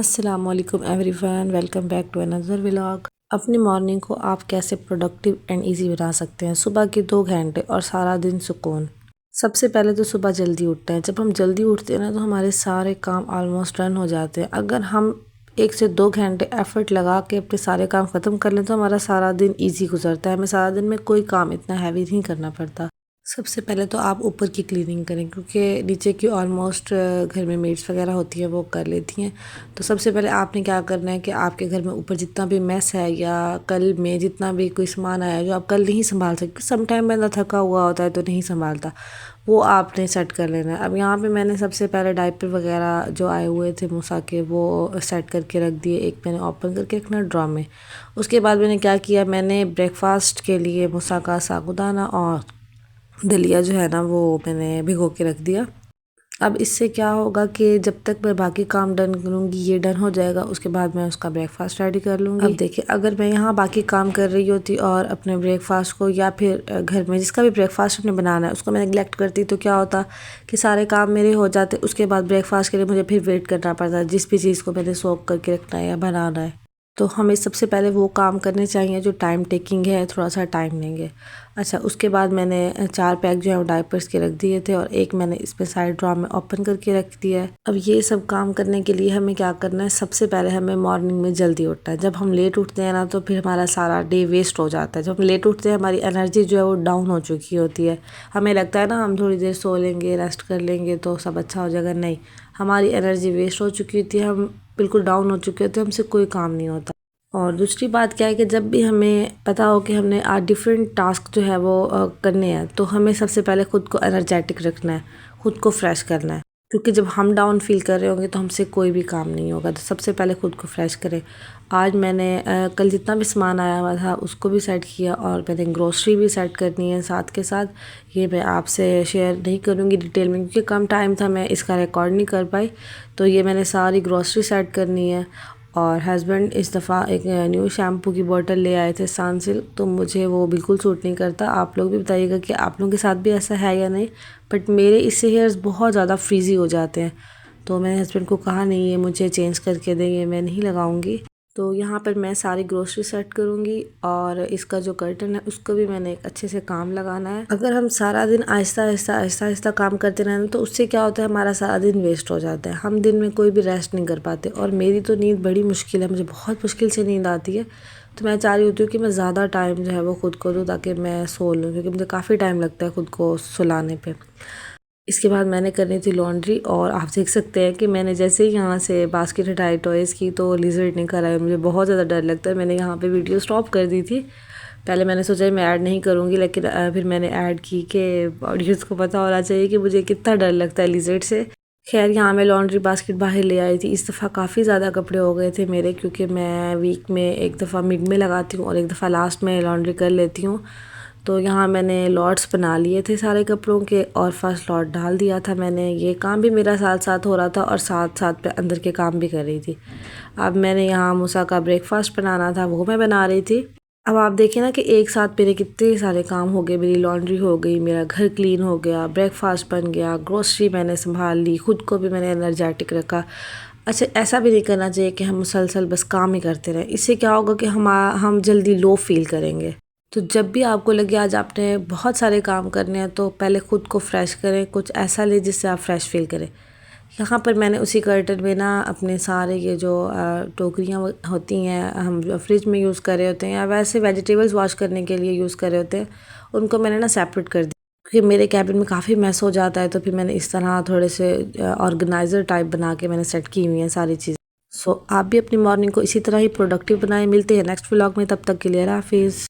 अस्सलामुअलैकुम everyone, welcome back to another vlog. अपनी morning को आप कैसे प्रोडक्टिव एंड इजी बना सकते हैं। सुबह के 2 घंटे और सारा दिन सुकून। सबसे पहले तो सुबह जल्दी उठते हैं। जब हम जल्दी उठते हैं ना तो हमारे सारे काम ऑलमोस्ट डन हो जाते हैं। अगर हम 1 से 2 घंटे एफर्ट लगा के अपने सारे काम ख़त्म कर लें तो हमारा सारा दिन ईजी गुजरता है। हमें सारा दिन में कोई काम इतना हैवी नहीं करना पड़ता। सबसे पहले तो आप ऊपर की क्लीनिंग करें क्योंकि नीचे की ऑलमोस्ट घर में मेड्स वगैरह होती हैं, वो कर लेती हैं। तो सबसे पहले आपने क्या करना है कि आपके घर में ऊपर जितना भी मैस है या कल में जितना भी कोई सामान आया जो आप कल नहीं संभाल सकते, सम टाइम बंदा थका हुआ होता है तो नहीं संभालता, वो आपने सेट कर लेना है। अब यहाँ पे मैंने सबसे पहले डायपर वगैरह जो आए हुए थे मूसा के वो सेट करके रख दिए। एक मैंने ओपन करके रखना ड्रॉ में। उसके बाद मैंने क्या किया, मैंने ब्रेकफास्ट के लिए मूसा का साबूदाना और दलिया जो है ना वो मैंने भिगो के रख दिया। अब इससे क्या होगा कि जब तक मैं बाकी काम डन करूँगी ये डन हो जाएगा, उसके बाद मैं उसका ब्रेकफास्ट रेडी कर लूँगी। अब देखिए, अगर मैं यहाँ बाकी काम कर रही होती और अपने ब्रेकफास्ट को या फिर घर में जिसका भी ब्रेकफास्ट अपने बनाना है उसको मैं नेगलेक्ट करती तो क्या होता कि सारे काम मेरे हो जाते। उसके बाद ब्रेकफास्ट के लिए मुझे फिर वेट करना पड़ता जिस भी चीज़ को मैंने सोक करके रखना है या बनाना है। तो हमें सबसे पहले वो काम करने चाहिए जो टाइम टेकिंग है, थोड़ा सा टाइम लेंगे। अच्छा, उसके बाद मैंने 4 पैक जो है वो डायपर्स के रख दिए थे और एक मैंने इस पे साइड ड्रॉ में ओपन करके रख दिया है। अब ये सब काम करने के लिए हमें क्या करना है, सबसे पहले हमें मॉर्निंग में जल्दी उठना है। जब हम लेट उठते हैं ना तो फिर हमारा सारा डे वेस्ट हो जाता है। जब हम लेट उठते हैं हमारी एनर्जी जो है वो डाउन हो चुकी होती है। हमें लगता है ना हम थोड़ी देर सो लेंगे, रेस्ट कर लेंगे तो सब अच्छा हो जाएगा। नहीं, हमारी एनर्जी वेस्ट हो चुकी होती है, हम बिल्कुल डाउन हो चुके होते हैं, हमसे कोई काम नहीं होता। और दूसरी बात क्या है कि जब भी हमें पता हो कि हमने आज डिफरेंट टास्क जो है वो करने हैं तो हमें सबसे पहले ख़ुद को एनर्जेटिक रखना है, ख़ुद को फ्रेश करना है। क्योंकि जब हम डाउन फील कर रहे होंगे तो हमसे कोई भी काम नहीं होगा। तो सबसे पहले ख़ुद को फ्रेश करें। आज मैंने कल जितना भी सामान आया हुआ था उसको भी सेट किया और मैंने ग्रोसरी भी सेट करनी है साथ के साथ। ये मैं आपसे शेयर नहीं करूँगी डिटेल में क्योंकि कम टाइम था, मैं इसका रिकॉर्ड नहीं कर पाई। तो ये मैंने सारी ग्रोसरी सेट करनी है। और हस्बैंड इस दफ़ा एक न्यू शैम्पू की बोतल ले आए थे सनसिल्क, तो मुझे वो बिल्कुल सूट नहीं करता। आप लोग भी बताइएगा कि आप लोगों के साथ भी ऐसा है या नहीं। बट मेरे इससे हेयर्स बहुत ज़्यादा फ्रीज़ी हो जाते हैं। तो मैंने हस्बैंड को कहा नहीं, ये मुझे चेंज करके देंगे, मैं नहीं लगाऊंगी। तो यहाँ पर मैं सारी ग्रोसरी सेट करूँगी और इसका जो कर्टन है उसको भी मैंने एक अच्छे से काम लगाना है। अगर हम सारा दिन आहिस्ता आहिस्ता आहिस्ता आहिस्ता काम करते रहें तो उससे क्या होता है, हमारा सारा दिन वेस्ट हो जाता है। हम दिन में कोई भी रेस्ट नहीं कर पाते। और मेरी तो नींद बड़ी मुश्किल है, मुझे बहुत मुश्किल से नींद आती है। तो मैं चाह रही होती हूँ कि मैं ज़्यादा टाइम जो है वो ख़ुद को दूँ ताकि मैं सो लूँ, क्योंकि मुझे काफ़ी टाइम लगता है ख़ुद को सुलाने पर। इसके बाद मैंने करनी थी लॉन्ड्री और आप देख सकते हैं कि मैंने जैसे ही यहाँ से बास्केट हटाई टॉयज़ की तो लिजर्ड निकल आया। मुझे बहुत ज़्यादा डर लगता है। मैंने यहाँ पे वीडियो स्टॉप कर दी थी। पहले मैंने सोचा मैं ऐड नहीं करूँगी, लेकिन फिर मैंने ऐड की कि ऑडियंस को पता होना चाहिए कि मुझे कितना डर लगता है लिजर्ड से। खैर, यहाँ मैं लॉन्ड्री बास्केट बाहर ले आई थी। इस दफ़ा काफ़ी ज़्यादा कपड़े हो गए थे मेरे, क्योंकि मैं वीक में एक दफ़ा मिड में लगाती हूँ और एक दफ़ा लास्ट में लॉन्ड्री कर लेती हूँ। तो यहाँ मैंने लॉट्स बना लिए थे सारे कपड़ों के और फर्स्ट लॉट डाल दिया था मैंने। ये काम भी मेरा साथ साथ हो रहा था और साथ साथ पे अंदर के काम भी कर रही थी। अब मैंने यहाँ मूसा का ब्रेकफास्ट बनाना था, वो मैं बना रही थी। अब आप देखिए ना कि एक साथ मेरे कितने सारे काम हो गए। मेरी लॉन्ड्री हो गई, मेरा घर क्लीन हो गया, ब्रेकफास्ट बन गया, ग्रोसरी मैंने संभाल ली, ख़ुद को भी मैंने एनर्जेटिक रखा। अच्छा, ऐसा भी नहीं करना चाहिए कि हम मुसलसल बस काम ही करते रहें। इससे क्या होगा कि हम जल्दी लो फील करेंगे। तो जब भी आपको लगे आज आपने बहुत सारे काम करने हैं तो पहले ख़ुद को फ्रेश करें, कुछ ऐसा लें जिससे आप फ्रेश फील करें। यहाँ पर मैंने उसी कर्टन में ना अपने सारे ये जो टोकरियाँ होती हैं हम फ्रिज में यूज़ कर रहे होते हैं या वैसे वेजिटेबल्स वॉश करने के लिए यूज़ कर रहे होते हैं, उनको मैंने ना सेपरेट कर दिया। क्योंकि मेरे कैबिन में काफ़ी मैस हो जाता है तो फिर मैंने इस तरह थोड़े से ऑर्गेनाइज़र टाइप बना के मैंने सेट की हुई हैं सारी चीज़ें। सो आप भी अपनी मॉर्निंग को इसी तरह ही प्रोडक्टिव बनाएं। मिलते हैं नेक्स्ट व्लॉग में, तब तक के लिए अल्लाह हाफिज़।